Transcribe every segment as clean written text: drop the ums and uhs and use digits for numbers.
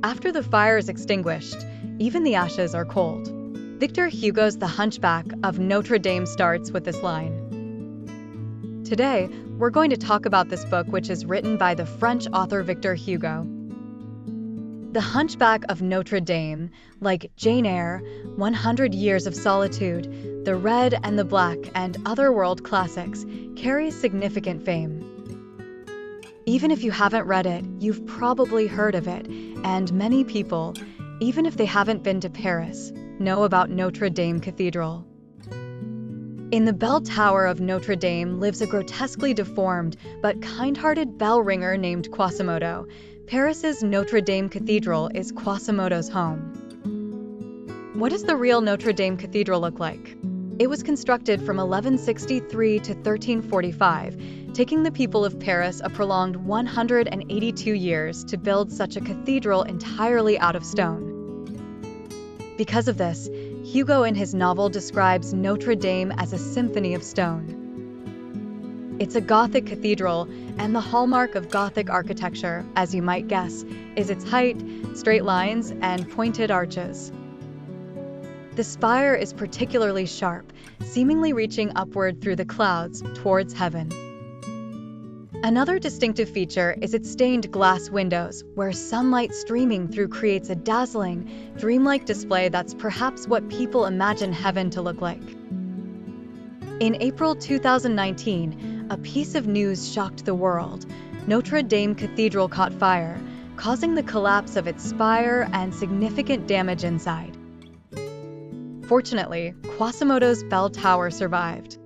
After the fire is extinguished, even the ashes are cold. Victor Hugo's The Hunchback of Notre Dame starts with this line. Today, we're going to talk about this book, which is written by the French author Victor Hugo. The Hunchback of Notre Dame, like Jane Eyre, 100 Years of Solitude, The Red and the Black, and other world classics, carries significant fame. Even if you haven't read it, you've probably heard of it, and many people, even if they haven't been to Paris, know about Notre Dame Cathedral. In the bell tower of Notre Dame lives a grotesquely deformed but kind-hearted bell ringer named Quasimodo. Paris's Notre Dame Cathedral is Quasimodo's home. What does the real Notre Dame Cathedral look like? It was constructed from 1163 to 1345, taking the people of Paris a prolonged 182 years to build such a cathedral entirely out of stone. Because of this, Hugo in his novel describes Notre Dame as a symphony of stone. It's a Gothic cathedral, and the hallmark of Gothic architecture, as you might guess, is its height, straight lines, and pointed arches. The spire is particularly sharp, seemingly reaching upward through the clouds towards heaven. Another distinctive feature is its stained glass windows, where sunlight streaming through creates a dazzling, dreamlike display that's perhaps what people imagine heaven to look like. In April 2019, a piece of news shocked the world. Notre Dame Cathedral caught fire, causing the collapse of its spire and significant damage inside. Fortunately, Quasimodo's bell tower survived.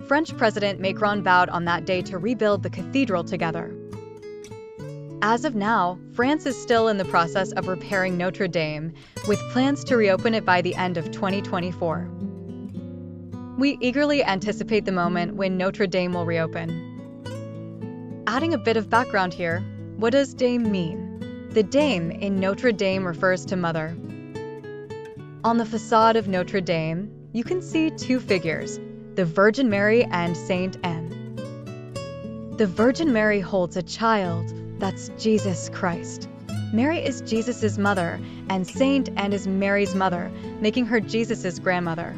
French President Macron vowed on that day to rebuild the cathedral together. As of now, France is still in the process of repairing Notre Dame, with plans to reopen it by the end of 2024. We eagerly anticipate the moment when Notre Dame will reopen. Adding a bit of background here, what does Dame mean? The Dame in Notre Dame refers to mother. On the facade of Notre Dame, you can see two figures, the Virgin Mary and Saint Anne. The Virgin Mary holds a child, that's Jesus Christ. Mary is Jesus' mother, and Saint Anne is Mary's mother, making her Jesus' grandmother.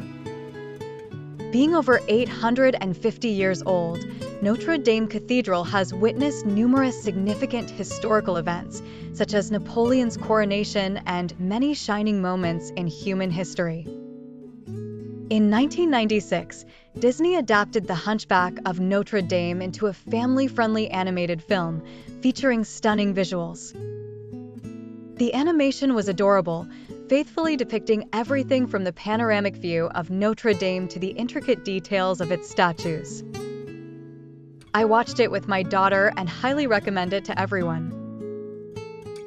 Being over 850 years old, Notre Dame Cathedral has witnessed numerous significant historical events, such as Napoleon's coronation and many shining moments in human history. In 1996, Disney adapted The Hunchback of Notre Dame into a family-friendly animated film featuring stunning visuals. The animation was adorable, faithfully depicting everything from the panoramic view of Notre Dame to the intricate details of its statues. I watched it with my daughter and highly recommend it to everyone.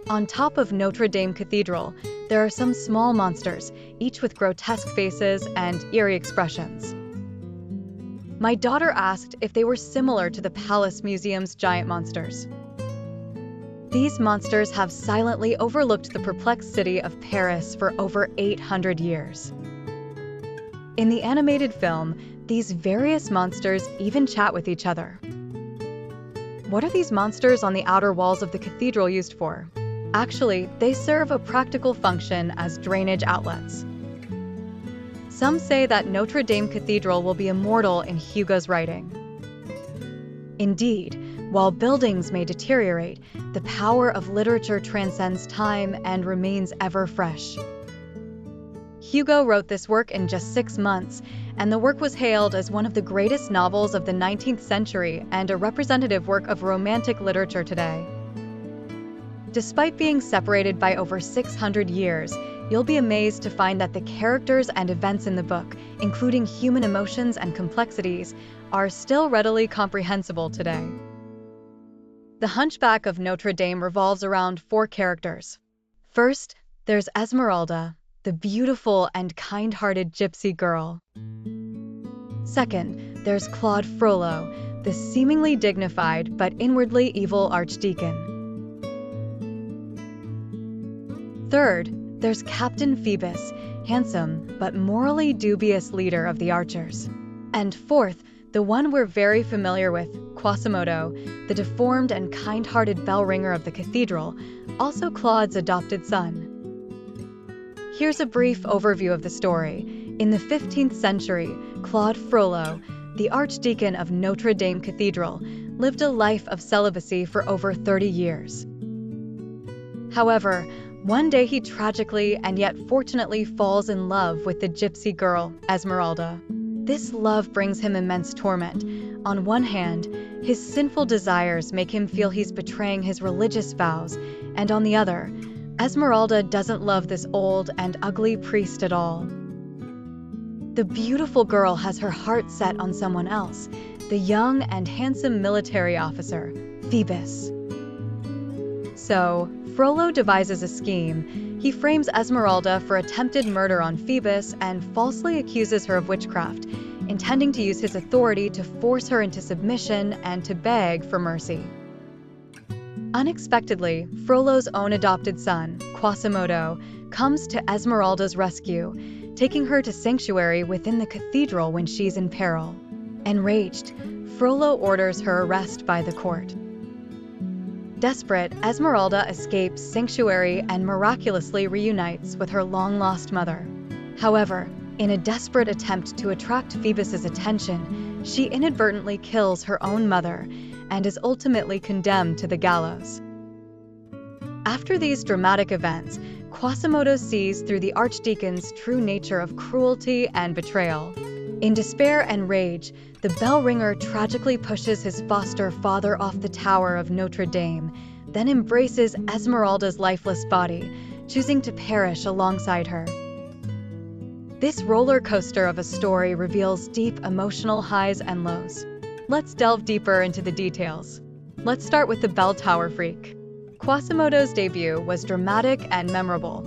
On top of Notre Dame Cathedral, there are some small monsters, each with grotesque faces and eerie expressions. My daughter asked if they were similar to the Palace Museum's giant monsters. These monsters have silently overlooked the perplexed city of Paris for over 800 years. In the animated film, these various monsters even chat with each other. What are these monsters on the outer walls of the cathedral used for? Actually, they serve a practical function as drainage outlets. Some say that Notre Dame Cathedral will be immortal in Hugo's writing. Indeed, while buildings may deteriorate, the power of literature transcends time and remains ever fresh. Hugo wrote this work in just 6 months, and the work was hailed as one of the greatest novels of the 19th century and a representative work of romantic literature today. Despite being separated by over 600 years, you'll be amazed to find that the characters and events in the book, including human emotions and complexities, are still readily comprehensible today. The Hunchback of Notre Dame revolves around 4 characters. First, there's Esmeralda, the beautiful and kind-hearted gypsy girl. Second, there's Claude Frollo, the seemingly dignified but inwardly evil archdeacon. Third, there's Captain Phoebus, handsome but morally dubious leader of the archers. And fourth, the one we're very familiar with, Quasimodo, the deformed and kind-hearted bell ringer of the cathedral, also Claude's adopted son. Here's a brief overview of the story. In the 15th century, Claude Frollo, the Archdeacon of Notre Dame Cathedral, lived a life of celibacy for over 30 years. However, one day he tragically and yet fortunately falls in love with the gypsy girl, Esmeralda. This love brings him immense torment. On one hand, his sinful desires make him feel he's betraying his religious vows, and on the other, Esmeralda doesn't love this old and ugly priest at all. The beautiful girl has her heart set on someone else, the young and handsome military officer, Phoebus. So, Frollo devises a scheme. He frames Esmeralda for attempted murder on Phoebus and falsely accuses her of witchcraft, intending to use his authority to force her into submission and to beg for mercy. Unexpectedly, Frollo's own adopted son, Quasimodo, comes to Esmeralda's rescue, taking her to sanctuary within the cathedral when she's in peril. Enraged, Frollo orders her arrest by the court. Desperate, Esmeralda escapes sanctuary and miraculously reunites with her long-lost mother. However, in a desperate attempt to attract Phoebus's attention, she inadvertently kills her own mother and is ultimately condemned to the gallows. After these dramatic events, Quasimodo sees through the Archdeacon's true nature of cruelty and betrayal. In despair and rage, the bell ringer tragically pushes his foster father off the tower of Notre Dame, then embraces Esmeralda's lifeless body, choosing to perish alongside her. This roller coaster of a story reveals deep emotional highs and lows. Let's delve deeper into the details. Let's start with the bell tower freak. Quasimodo's debut was dramatic and memorable.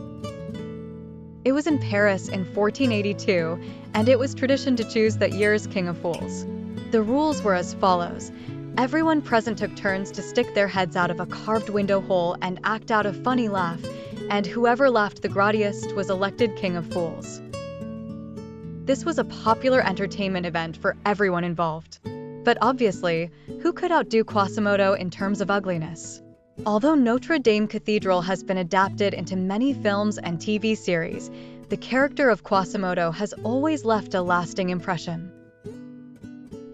It was in Paris in 1482, and it was tradition to choose that year's King of Fools. The rules were as follows. Everyone present took turns to stick their heads out of a carved window hole and act out a funny laugh, and whoever laughed the grottiest was elected King of Fools. This was a popular entertainment event for everyone involved. But obviously, who could outdo Quasimodo in terms of ugliness? Although Notre Dame Cathedral has been adapted into many films and TV series, the character of Quasimodo has always left a lasting impression.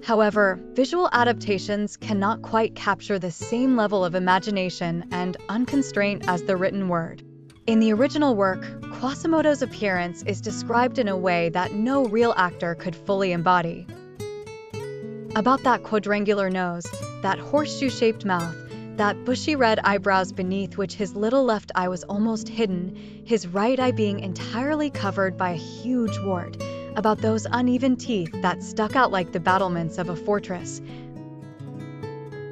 However, visual adaptations cannot quite capture the same level of imagination and unconstraint as the written word. In the original work, Quasimodo's appearance is described in a way that no real actor could fully embody. About that quadrangular nose, that horseshoe-shaped mouth, that bushy red eyebrows beneath which his little left eye was almost hidden, his right eye being entirely covered by a huge wart, about those uneven teeth that stuck out like the battlements of a fortress,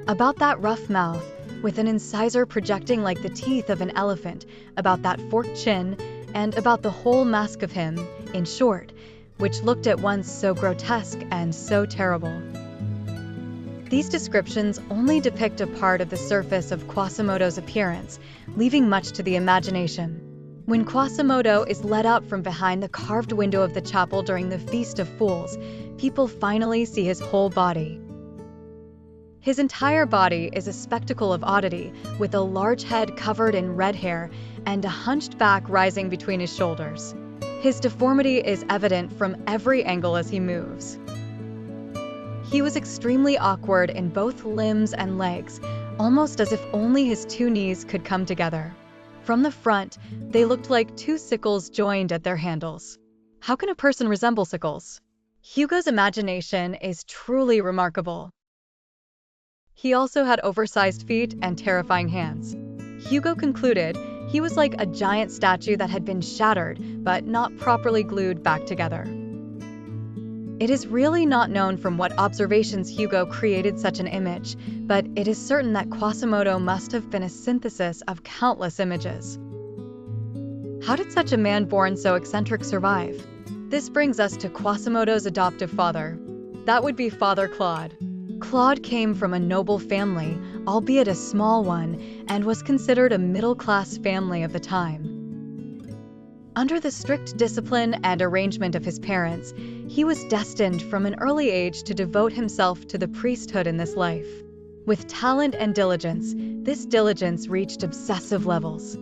about that rough mouth, with an incisor projecting like the teeth of an elephant, about that forked chin, and about the whole mask of him, in short, which looked at once so grotesque and so terrible. These descriptions only depict a part of the surface of Quasimodo's appearance, leaving much to the imagination. When Quasimodo is led out from behind the carved window of the chapel during the Feast of Fools, people finally see his whole body. His entire body is a spectacle of oddity, with a large head covered in red hair and a hunched back rising between his shoulders. His deformity is evident from every angle as he moves. He was extremely awkward in both limbs and legs, almost as if only his two knees could come together. From the front, they looked like two sickles joined at their handles. How can a person resemble sickles? Hugo's imagination is truly remarkable. He also had oversized feet and terrifying hands. Hugo concluded he was like a giant statue that had been shattered, but not properly glued back together. It is really not known from what observations Hugo created such an image, but it is certain that Quasimodo must have been a synthesis of countless images. How did such a man born so eccentric survive? This brings us to Quasimodo's adoptive father. That would be Father Claude. Claude came from a noble family, albeit a small one, and was considered a middle-class family of the time. Under the strict discipline and arrangement of his parents, he was destined from an early age to devote himself to the priesthood in this life. With talent and diligence, this diligence reached obsessive levels.